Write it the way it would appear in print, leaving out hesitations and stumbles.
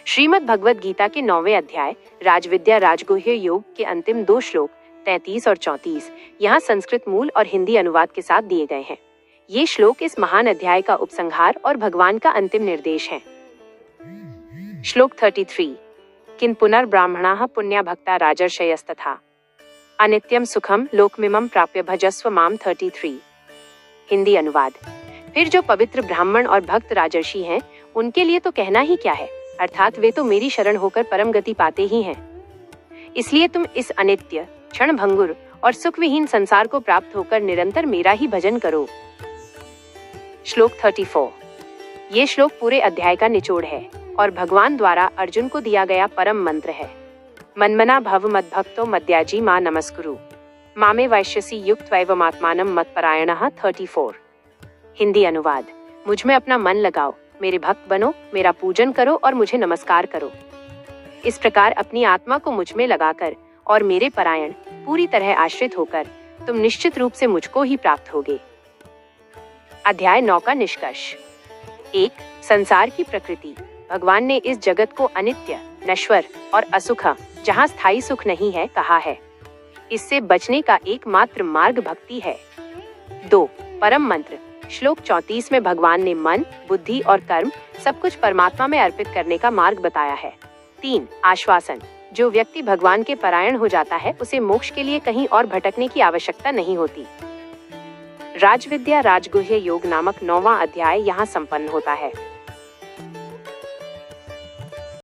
श्रीमद् भगवद गीता के 9वें अध्याय राजविद्या राजगुह्य योग के अंतिम 2 श्लोक 33 और 34 यहाँ संस्कृत मूल और हिंदी अनुवाद के साथ दिए गए हैं। ये श्लोक इस महान अध्याय का उपसंहार और भगवान का अंतिम निर्देश है। श्लोक 33 किन पुनर्ब्राह्मणाः पुण्या भक्ता राजर्षयस्तथा अनित्यम सुखम लोकमिमं प्राप्य भजस्व माम 33। हिंदी अनुवाद। फिर जो पवित्र ब्राह्मण और भक्त राजर्षि हैं, उनके लिए तो कहना ही क्या है, अर्थात वे तो मेरी शरण होकर परम गति पाते ही हैं। इसलिए तुम इस अनित्य, क्षणभंगुर और सुख विहीन संसार को प्राप्त होकर निरंतर मेरा ही भजन करो। श्लोक 34। ये श्लोक पूरे अध्याय का निचोड़ है और भगवान द्वारा अर्जुन को दिया गया परम मंत्र है। मन्मना भव मद्भक्तो मद्याजी मां नमस्कुरु मामे वैश्यसी युक्त्वैवमात्मानं मत्परायणः 34। हिंदी अनुवाद। मुझ में अपना मन लगाओ, मेरे भक्त बनो, मेरा पूजन करो और मुझे नमस्कार करो। इस प्रकार अपनी आत्मा को मुझ में लगाकर और मेरे परायण पूरी तरह आश्रित होकर तुम निश्चित रूप से मुझको ही प्राप्त होगे। अध्याय 9 का निष्कर्ष। 1. संसार की प्रकृति। भगवान ने इस जगत को अनित्य, नश्वर और असुख, जहाँ स्थायी सुख नहीं है, कहा है। इससे बचने का एकमात्र मार्ग भक्ति है। 2. परम मंत्र। श्लोक 34 में भगवान ने मन, बुद्धि और कर्म सब कुछ परमात्मा में अर्पित करने का मार्ग बताया है। 3. आश्वासन। जो व्यक्ति भगवान के परायण हो जाता है, उसे मोक्ष के लिए कहीं और भटकने की आवश्यकता नहीं होती। राजविद्या राजगुह्य योग नामक 9वां अध्याय यहाँ संपन्न होता है।